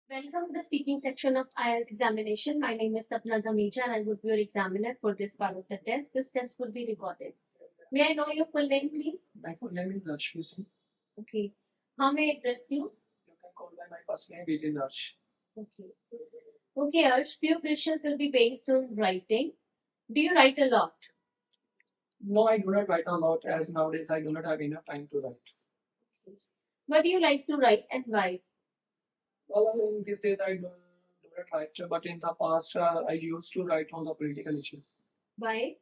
Welcome to the speaking section of IELTS examination. My name is Sapna Dhamija and I would be your examiner for this part of the test. This test will be recorded. May I know your full name, please? My full name is Lakshmi Singh. Okay. How may I address you? You can call by my first name, which is Arsh. Okay. Okay, Arsh, few questions will be based on writing. Do you write a lot? No, I do not write a lot as nowadays I do not have enough time to write. What do you like to write and why? Well, in these days I do not write, but in the past I used to write on the political issues. Why?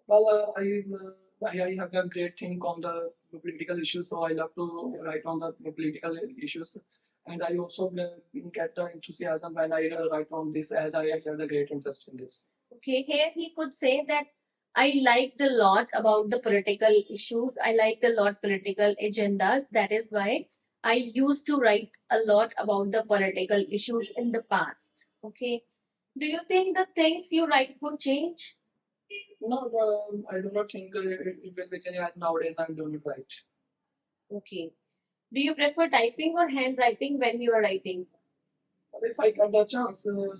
Well, I have a great thing on the political issues, so I love to write on the political issues. And I also get the enthusiasm when I write on this as I have the great interest in this. Okay, here he could say that I liked a lot about the political issues. I liked a lot political agendas. That is why I used to write a lot about the political issues in the past. Okay. Do you think the things you write would change? No, I do not think it will be changing as nowadays I'm doing it right. Okay. Do you prefer typing or handwriting when you are writing? If I get the chance in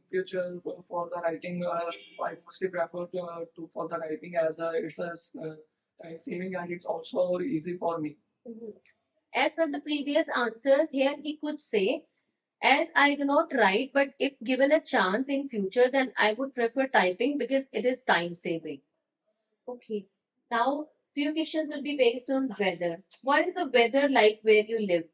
future for the writing, I mostly prefer to for the writing as it's a time saving and it's also easy for me. Mhm. As for the previous answers, here he could say, as I do not write, but if given a chance in future, then I would prefer typing because it is time saving. Okay. Now, few questions will be based on weather. What is the weather like where you live?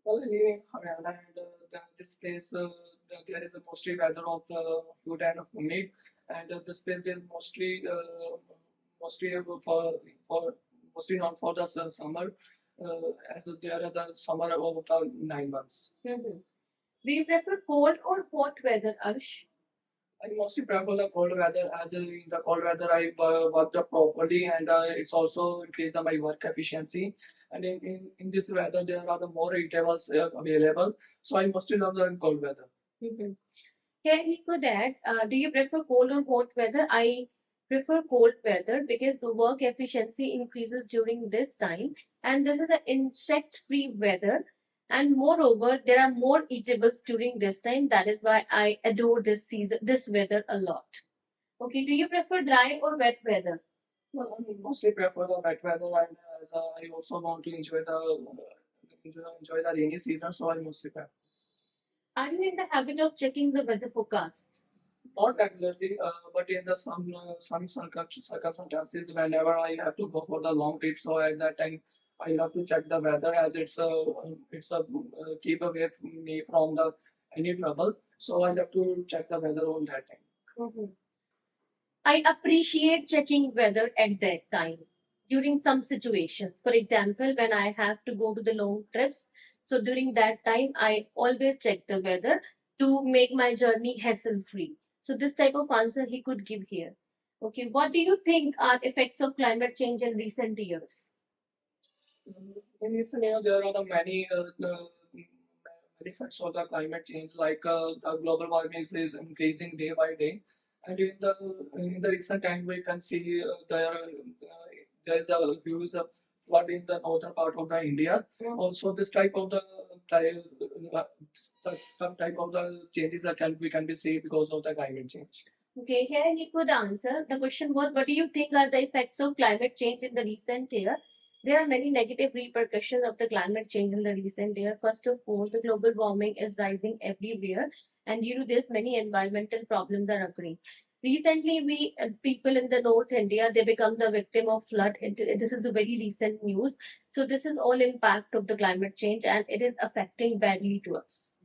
Well, I live in Haryana and this place there is a mostly weather of the good and humid, and this place is mostly for mostly not for the summer, as there are the summer of the 9 months. Mhm. Do you prefer cold or hot weather, Arsh? I mostly prefer the cold weather as in the cold weather I worked up properly and it's also increased my work efficiency. And in this weather there are the more intervals available. So I mostly love the cold weather. Mhm. Here he could add, do you prefer cold or hot weather? I prefer cold weather because the work efficiency increases during this time, and this is an insect-free weather. And moreover, there are more eatables during this time. That is why I adore this season, this weather a lot. Okay, do you prefer dry or wet weather? Well, I mostly prefer the wet weather and as I also want to enjoy the rainy season, so I mostly prefer. Are you in the habit of checking the weather forecast? Not regularly, but in the some circumstances, whenever I have to go for the long trip, so at that time I have to check the weather as it's a keep away me from the any trouble. So I have to check the weather on that time. Mhm. I appreciate checking weather at that time during some situations. For example, when I have to go to the long trips, so during that time, I always check the weather to make my journey hassle free. So, this type of answer he could give here. Okay, what do you think are effects of climate change in recent years? In this scenario, there are the many effects of the climate change, like the global warming is increasing day by day, and in the recent times we can see there is a huge flood in the northern part of the India. Also, this type of the type of the changes that we can be see because of the climate change. Okay, here he could answer. The question was, what do you think are the effects of climate change in the recent year? There are many negative repercussions of the climate change in the recent year. First of all, the global warming is rising everywhere, and due to this, many environmental problems are occurring. Recently, we people in the North India they become the victim of flood. This is a very recent news. So this is all impact of the climate change, and it is affecting badly to us.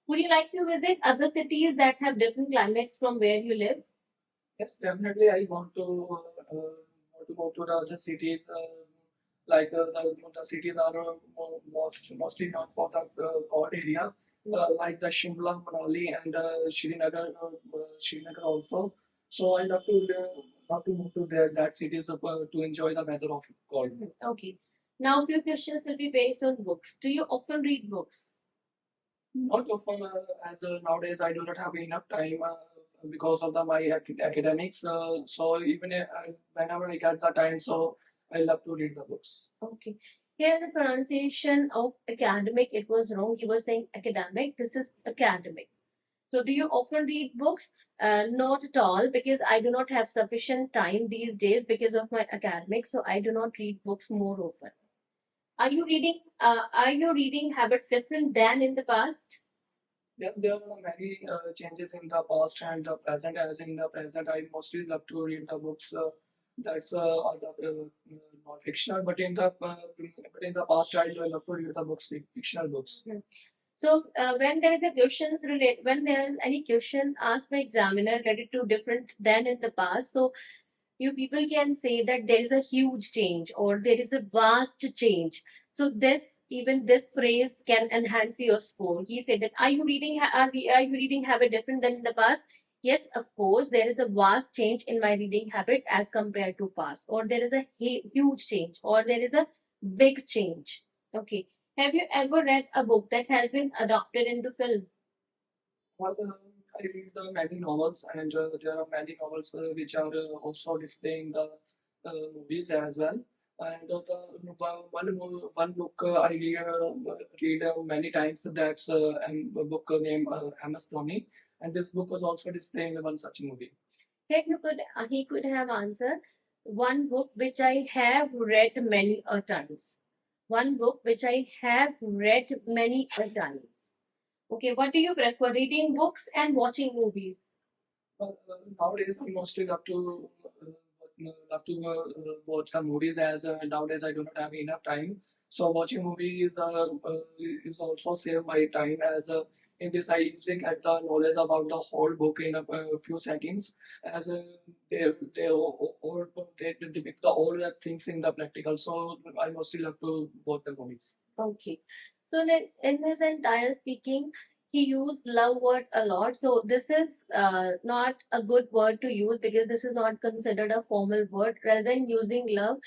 Would you like to visit other cities that have different climates from where you live? Yes, definitely. I want to go to the other cities. Like the cities are mostly known for the cold area, like the Shimla, Manali, and Srinagar also. So I love to move to that cities to enjoy the weather of cold. Okay. Now, few questions will be based on books. Do you often read books? Not often, as nowadays I do not have enough time because of my academics. So even whenever I get the time, so I love to read the books. Okay. Here the pronunciation of academic, it was wrong. He was saying academic. This is academic. So do you often read books? Not at all, because I do not have sufficient time these days because of my academics. So I do not read books more often. Are your reading habits different than in the past? Yes, there are many changes in the past and the present. As in the present, I mostly love to read the books that's are the non-fictional, but in the past, I love to read the books, fictional books. Hmm. So when there is any question asked by examiner related to different than in the past, so you people can say that there is a huge change or there is a vast change. So this phrase can enhance your score. He said that are you reading habit different than in the past? Yes, of course, there is a vast change in my reading habit as compared to past, or there is a huge change, or there is a big change. Okay. Have you ever read a book that has been adapted into film? Well, I read the many novels, and there are many novels which are also displaying the movies as well. And one book I read many times. That's a book named MS Dhoni, and this book was also displaying one such movie. He could have answered one book which I have read many a times. One book which I have read many a times. Okay, what do you prefer, reading books and watching movies? Nowadays, I mostly love to watch the movies as nowadays I do not have enough time. So watching movies is also save my time as in this I easily get the knowledge about the whole book in a few seconds as they all they depict the all the things in the practical. So I mostly love to watch the movies. Okay. So then in his entire speaking, he used love word a lot. So this is not a good word to use because this is not considered a formal word. Rather than using love,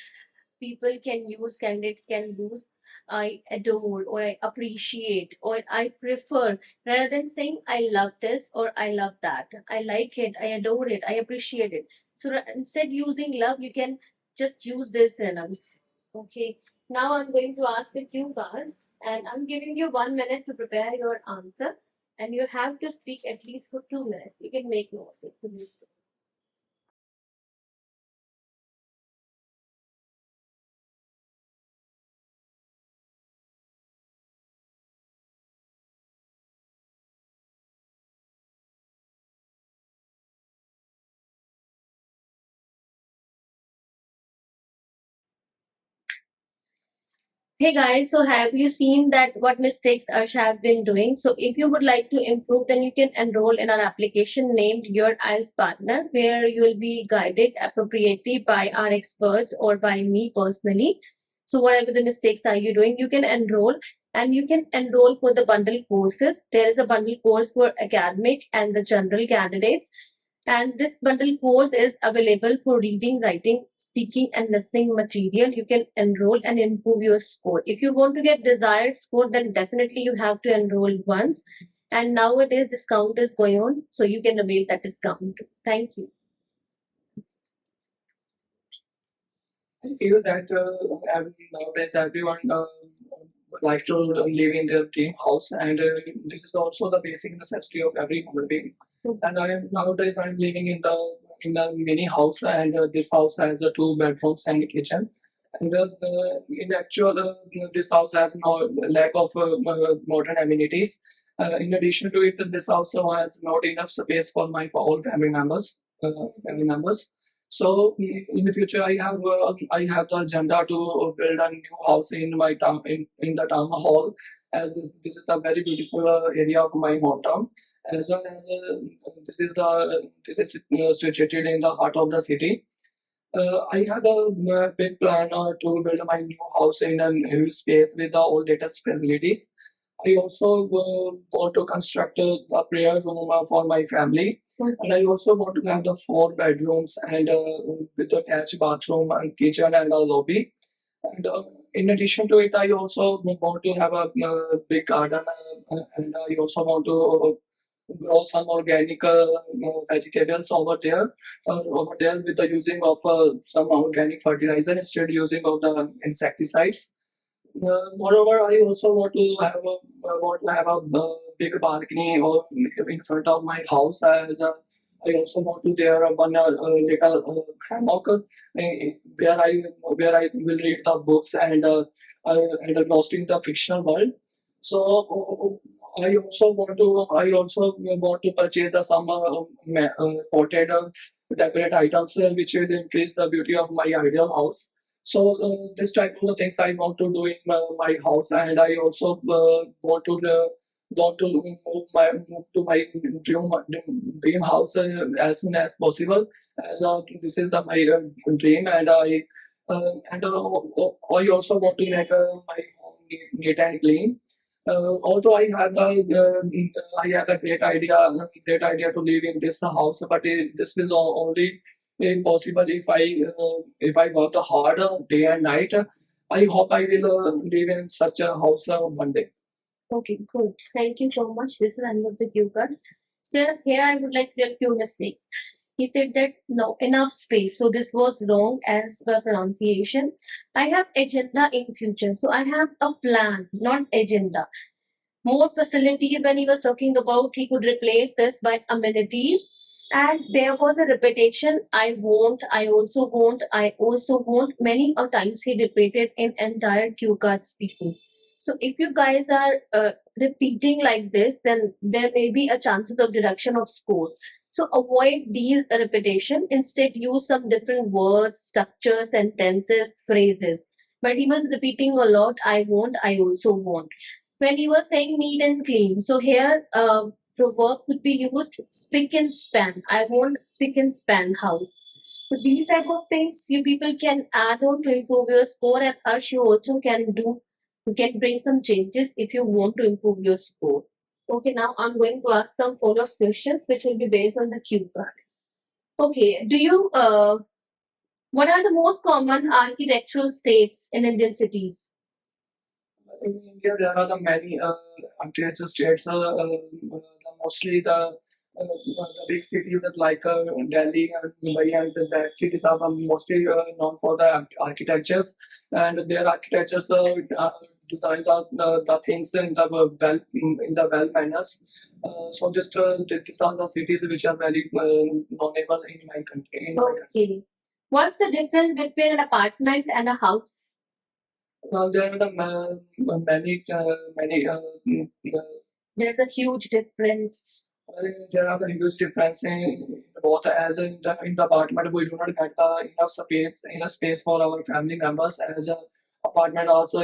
candidates can use I adore or I appreciate or I prefer, rather than saying I love this or I love that. I like it, I adore it, I appreciate it. So instead using love, you can just use these synonyms. Okay. Now I'm going to ask a few guys and I'm giving you 1 minute to prepare your answer, and you have to speak at least for 2 minutes. You can make notes. Hey guys, so have you seen that what mistakes Arsh has been doing? So if you would like to improve, then you can enroll in our application named Your IELTS Partner, where you will be guided appropriately by our experts or by me personally. So whatever the mistakes are you doing, you can enroll, and you can enroll for the bundle courses. There is a bundle course for academic and the general candidates, and this bundle course is available for reading, writing, speaking, and listening material. You can enroll and improve your score. If you want to get desired score, then definitely you have to enroll once. And nowadays, discount is going on, so you can avail that discount. Thank you. I feel that nowadays everyone would like to live in their dream house, and this is also the basic necessity of every human being. And nowadays I'm living in the mini house, and this house has two bedrooms and a kitchen. And in actual, this house has no lack of modern amenities. In addition to it, this house has not enough space for all family members. Family members. So in the future, I have the agenda to build a new house in my town in the town hall, as this is a very beautiful area of my hometown. As well as this is situated in the heart of the city. I had a big plan to build my new house in a new space with the all latest facilities. I also want to construct a prayer room for my family. And I also want to have the four bedrooms and with a attached bathroom and kitchen and a lobby. And in addition to it, I also want to have a big garden, and I also want to grow some organic vegetables over there with the using of some organic fertilizer instead using of the insecticides. Moreover, I also want to have a big balcony or in front of my house. I also want to there one little hammock where I will read the books and lost in the fictional world. So I also want to purchase some potted decorate items which will increase the beauty of my ideal house. So this type of things I want to do in my house, and I also want to move to my dream house as soon as possible. As this is my dream, and I also want to make my home neat and clean. Although I have a great idea to live in this house, but this is only impossible if I work hard day and night. I hope I will live in such a house one day. Okay, good. Thank you so much. This is the end of the cue card. So here I would like to tell a few mistakes. He said that no enough space. So this was wrong as per pronunciation. I have agenda in future. So I have a plan, not agenda. More facilities when he was talking about he could replace this by amenities. And there was a repetition. I won't, I also won't, I also won't. Many a times he repeated in entire cue card speaking. So if you guys are repeating like this, then there may be a chances of deduction of score. So avoid these repetition. Instead, use some different words, structures, sentences, phrases. But he was repeating a lot. I won't. I also won't. When he was saying neat and clean, so here proverb could be used spick and span. I won't spick and span house. So these type of things you people can add on to improve your score, and Ash, you also can do. You can bring some changes if you want to improve your score. Okay, now I'm going to ask some follow-up questions which will be based on the cue card. Okay, do you what are the most common architectural states in Indian cities? In India, there are the many architecture states. Mostly the big cities like Delhi and Mumbai and the cities are mostly known for the architectures, and their architectures design the things in the well manners. So these are the cities which are very knowable in my country. Okay. What's the difference between an apartment and a house? There are many There's a huge difference. there are the huge difference in both. As in the apartment we do not get the enough space for our family members, as a apartment also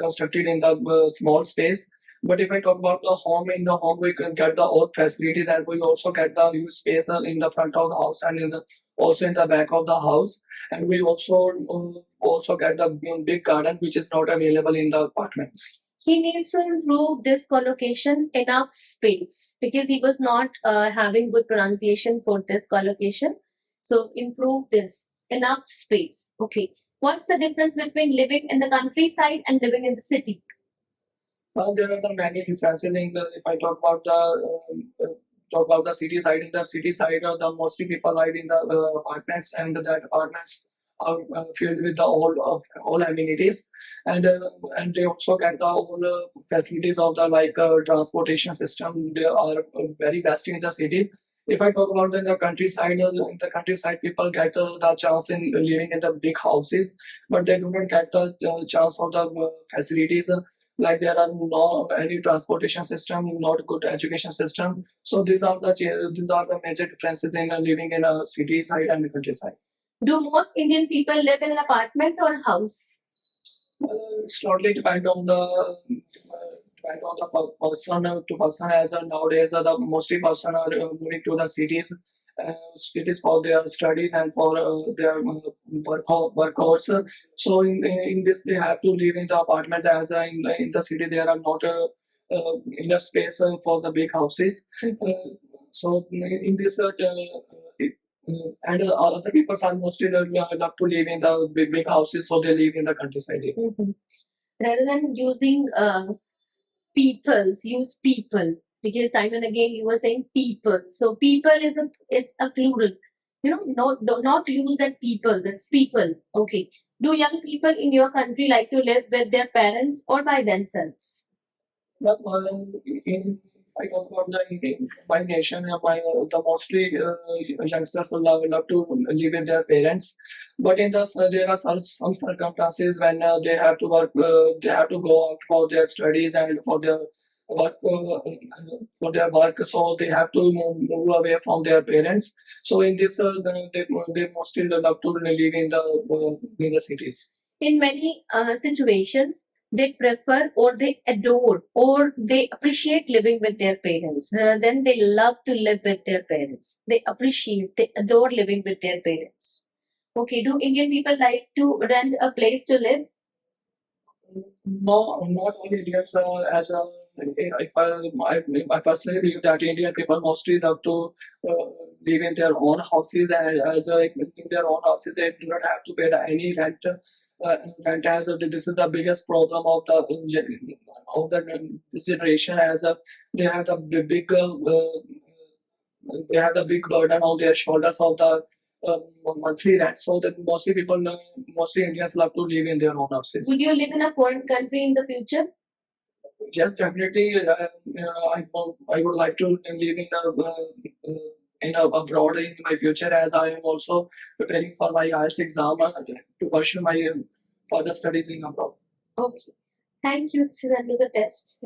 constructed in the small space. But if I talk about the home, in the home we can get the all facilities, and we also get the huge space in the front of the house and also in the back of the house, and we also get the big garden which is not available in the apartments. He needs to improve this collocation enough space because he was not having good pronunciation for this collocation. So improve this enough space. Okay. What's the difference between living in the countryside and living in the city? There are the many differences in if I talk about the city side. In the city side, the mostly people live in the apartments, and the apartments are filled with the all amenities, and they also get the all facilities of the transportation system. They are very best in the city. If I talk about the countryside, in the countryside, people get the chance in living in the big houses, but they do not get the chance for the facilities. Like there are no any transportation system, not good education system. So these are the major differences in living in a city side and the countryside. Do most Indian people live in an apartment or house? It's totally depend on the person to person. As nowadays, the mostly person are moving to the cities for their studies and for their work also. So in this they have to live in the apartments, as in the city there are not enough space for the big houses. So in this and other people are mostly love to live in the big houses, so they live in the countryside. Mhm. Rather than using peoples, use people, because time and again you were saying people. So people it's a plural. You know, not use that people. That's people. Okay. Do young people in your country like to live with their parents or by themselves? But in I talk about my nation, the mostly youngsters love to live with their parents. But there are some circumstances when they have to work, they have to go out for their studies and work for their work, so they have to move away from their parents. So in this, they mostly love to live in the cities. In many situations, they prefer or they adore or they appreciate living with their parents rather than they love to live with their parents. They appreciate, they adore living with their parents. Okay, do Indian people like to rent a place to live? No, not only Indians. As a, if I personally believe that Indian people mostly love to uh, live in their own houses, and as in their own houses, they do not have to pay any rent. Rent as this is the biggest problem of this generation. As they have the they have the big burden on their shoulders of the monthly rent. So that mostly Indians love to live in their own houses. Would you live in a foreign country in the future? Yes, definitely. I would like to live in abroad in my future, as I am also preparing for my IELTS exam to pursue my further studies in abroad. Okay. Thank you. This is under the test.